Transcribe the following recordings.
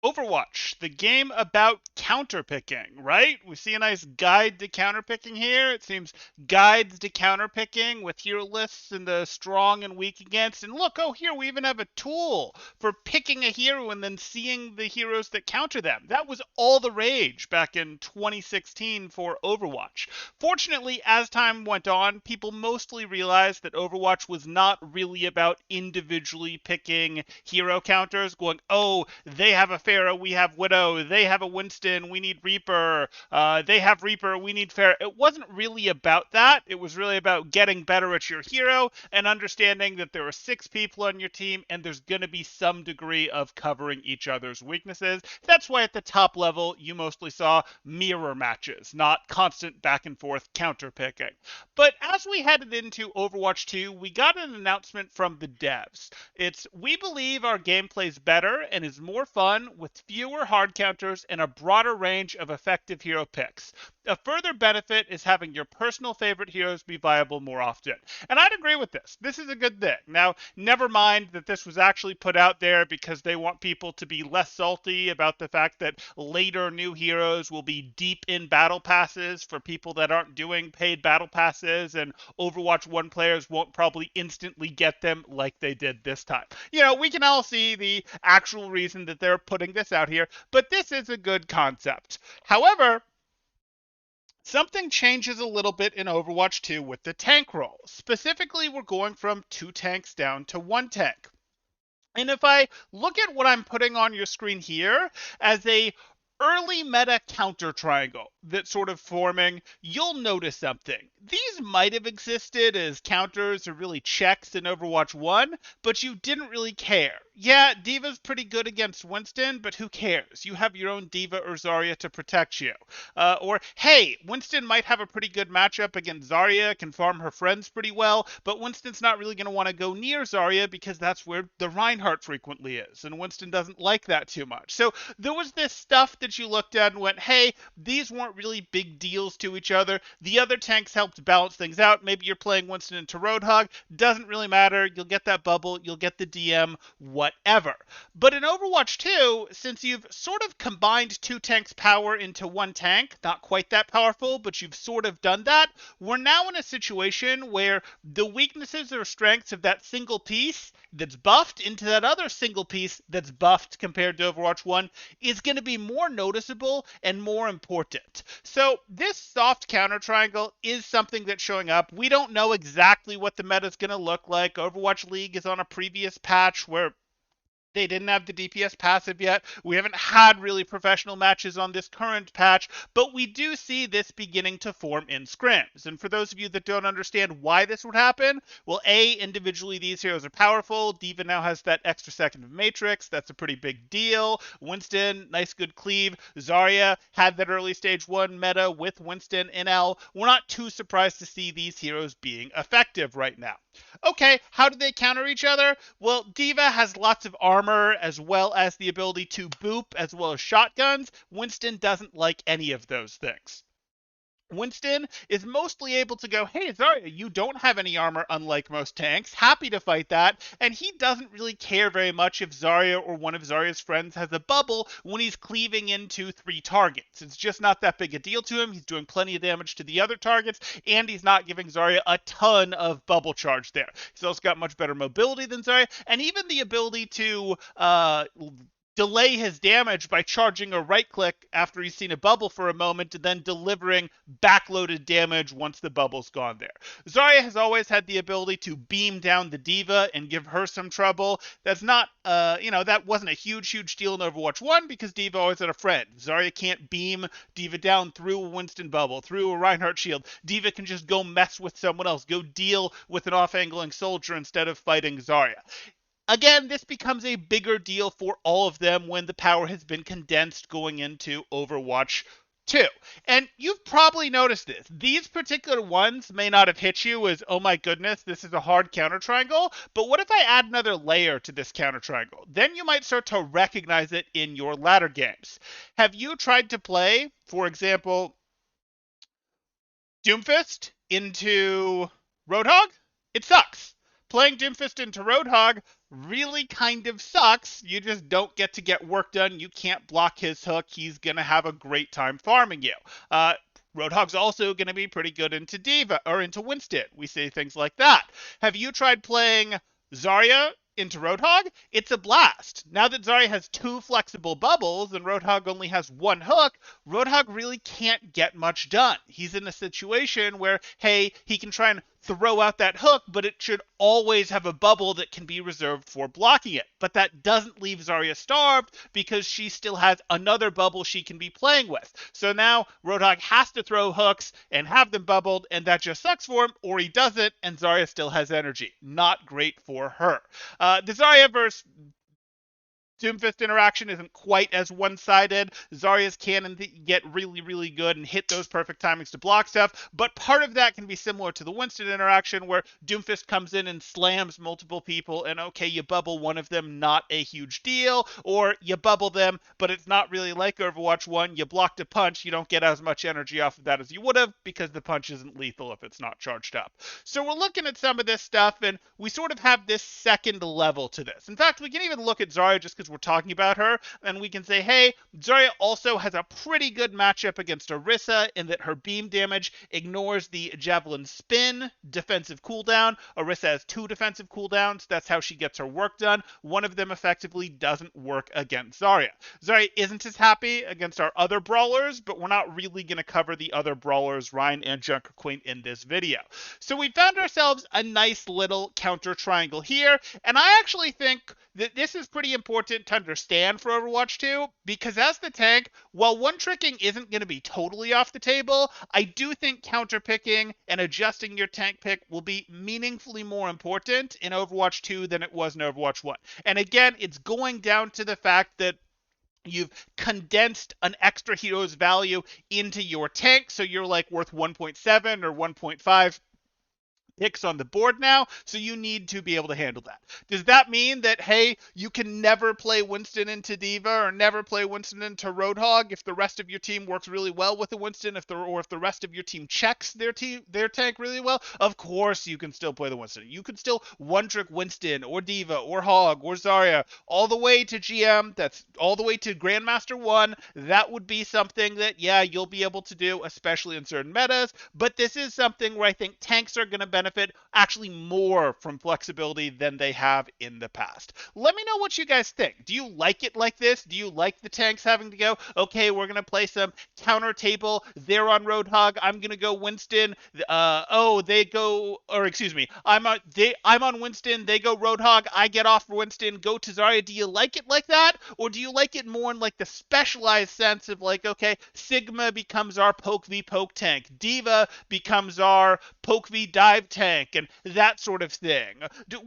Overwatch, the game about counterpicking, right? We see a nice guide to counterpicking here. It seems guides to counterpicking with hero lists and the strong and weak against. And look, oh, here we even have a tool for picking a hero and then seeing the heroes that counter them. That was all the rage back in 2016 for Overwatch. Fortunately, as time went on, people mostly realized that Overwatch was not really about individually picking hero counters, going, oh, they have a Pharah, we have Widow, they have a Winston, we need Reaper, they have Reaper, we need Pharah. It wasn't really about that. It was really about getting better at your hero and understanding that there are 6 people on your team and there's going to be some degree of covering each other's weaknesses. That's why at the top level, you mostly saw mirror matches, not constant back and forth counter picking. But as we headed into Overwatch 2, we got an announcement from the devs. We believe our game plays better and is more fun with fewer hard counters and a broader range of effective hero picks. A further benefit is having your personal favorite heroes be viable more often. And I'd agree with this. This is a good thing. Now, never mind that this was actually put out there because they want people to be less salty about the fact that later new heroes will be deep in battle passes for people that aren't doing paid battle passes, and Overwatch 1 players won't probably instantly get them like they did this time. We can all see the actual reason that they're putting this out here, but this is a good concept. However, something changes a little bit in Overwatch 2 with the tank role. Specifically, we're going from 2 tanks down to 1 tank. And if I look at what I'm putting on your screen here as a early meta counter triangle that's sort of forming, you'll notice something. These might have existed as counters or really checks in Overwatch 1, but you didn't really care. Yeah, D.Va's pretty good against Winston, but who cares? You have your own D.Va or Zarya to protect you. Or, hey, Winston might have a pretty good matchup against Zarya, can farm her friends pretty well, but Winston's not really going to want to go near Zarya because that's where the Reinhardt frequently is, and Winston doesn't like that too much. So there was this stuff that you looked at and went, hey, these weren't really big deals to each other. The other tanks helped balance things out. Maybe you're playing Winston into Roadhog. Doesn't really matter. You'll get that bubble. You'll get the DM, whatever. But in Overwatch 2, since you've sort of combined 2 tanks' power into 1 tank, not quite that powerful, but you've sort of done that, we're now in a situation where the weaknesses or strengths of that single piece that's buffed into that other single piece that's buffed compared to Overwatch 1 is going to be more noticeable and more important. So this soft counter triangle is something that's showing up. We don't know exactly what the meta is going to look like. Overwatch League is on a previous patch where they didn't have the DPS passive yet. We haven't had really professional matches on this current patch, but we do see this beginning to form in scrims. And for those of you that don't understand why this would happen, well, A, individually these heroes are powerful. D.Va now has that extra second of Matrix. That's a pretty big deal. Winston, nice good cleave. Zarya had that early stage 1 meta with Winston in L. We're not too surprised to see these heroes being effective right now. Okay, how do they counter each other? Well, D.Va has lots of armor as well as the ability to boop as well as shotguns. Winston doesn't like any of those things. Winston is mostly able to go, hey, Zarya, you don't have any armor unlike most tanks. Happy to fight that. And he doesn't really care very much if Zarya or one of Zarya's friends has a bubble when he's cleaving into 3 targets. It's just not that big a deal to him. He's doing plenty of damage to the other targets, and he's not giving Zarya a ton of bubble charge there. He's also got much better mobility than Zarya, and even the ability to delay his damage by charging a right click after he's seen a bubble for a moment and then delivering backloaded damage once the bubble's gone there. Zarya has always had the ability to beam down the D.Va and give her some trouble. That's not, that wasn't a huge deal in Overwatch 1 because D.Va always had a friend. Zarya can't beam D.Va down through a Winston bubble, through a Reinhardt shield. D.Va can just go mess with someone else, go deal with an off-angling soldier instead of fighting Zarya. Again, this becomes a bigger deal for all of them when the power has been condensed going into Overwatch 2. And you've probably noticed this. These particular ones may not have hit you as, oh my goodness, this is a hard counter triangle, but what if I add another layer to this counter triangle? Then you might start to recognize it in your ladder games. Have you tried to play, for example, Doomfist into Roadhog? It sucks. playing Doomfist into Roadhog really kind of sucks. You just don't get to get work done. You can't block his hook. He's going to have a great time farming you. Roadhog's also going to be pretty good into Diva or into Winston. We say things like that. Have you tried playing Zarya into Roadhog? It's a blast. Now that Zarya has 2 flexible bubbles and Roadhog only has 1 hook, Roadhog really can't get much done. He's in a situation where, hey, he can try and throw out that hook, but it should always have a bubble that can be reserved for blocking it. But that doesn't leave Zarya starved because she still has another bubble she can be playing with. So now Roadhog has to throw hooks and have them bubbled, and that just sucks for him, or he doesn't, and Zarya still has energy. Not great for her. The Zarya versus Doomfist interaction isn't quite as one-sided. Zarya's can get really, really good and hit those perfect timings to block stuff, but part of that can be similar to the Winston interaction where Doomfist comes in and slams multiple people, and okay, you bubble one of them, not a huge deal, or you bubble them, but it's not really like Overwatch 1. You blocked a punch, you don't get as much energy off of that as you would have because the punch isn't lethal if it's not charged up. So we're looking at some of this stuff, and we sort of have this second level to this. In fact, we can even look at Zarya just because we're talking about her, and we can say, hey, Zarya also has a pretty good matchup against Orisa in that her beam damage ignores the javelin spin defensive cooldown. Orisa has 2 defensive cooldowns. That's how she gets her work done. One of them effectively doesn't work against Zarya. Zarya isn't as happy against our other brawlers, but we're not really going to cover the other brawlers, Ryan and Junker Queen, in this video. So we found ourselves a nice little counter triangle here, and I actually think that this is pretty important to understand for Overwatch 2, because as the tank, while one-tricking isn't going to be totally off the table, I do think counter-picking and adjusting your tank pick will be meaningfully more important in Overwatch 2 than it was in Overwatch 1. And again, it's going down to the fact that you've condensed an extra hero's value into your tank, so you're like worth 1.7 or 1.5 picks on the board now, so you need to be able to handle that. Does that mean that, hey, you can never play Winston into Diva or never play Winston into Roadhog if the rest of your team works really well with the Winston, if the rest of your team checks their tank really well? Of course you can still play the Winston. You can still one-trick Winston or Diva or Hog or Zarya all the way to GM, that's all the way to Grandmaster 1. That would be something that, yeah, you'll be able to do, especially in certain metas, but this is something where I think tanks are going to benefit actually more from flexibility than they have in the past. Let me know what you guys think. Do you like it like this? Do you like the tanks having to go, okay, we're going to play some counter table. They're on Roadhog. I'm going to go Winston. They go, or excuse me, I'm on Winston. They go Roadhog. I get off Winston, go to Zarya. Do you like it like that? Or do you like it more in like the specialized sense of like, okay, Sigma becomes our poke v poke tank. Diva becomes our poke v dive tank and that sort of thing.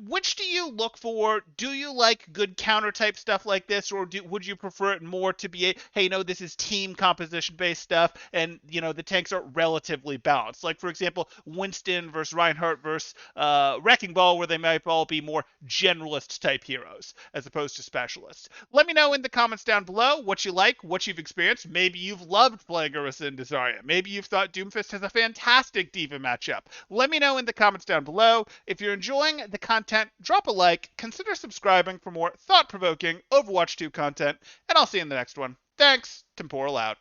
Which do you look for? Do you like good counter type stuff like this, or would you prefer it more to be hey, no, this is team composition based stuff and, you know, the tanks are relatively balanced? Like, for example, Winston versus Reinhardt versus Wrecking Ball, where they might all be more generalist type heroes as opposed to specialists. Let me know in the comments down below what you like, what you've experienced. Maybe you've loved playing Orisa and Zarya. Maybe you've thought Doomfist has a fantastic Diva matchup. Let me know in the comments down below. If you're enjoying the content, drop a like, consider subscribing for more thought-provoking Overwatch 2 content, and I'll see you in the next one. Thanks, Temporal out.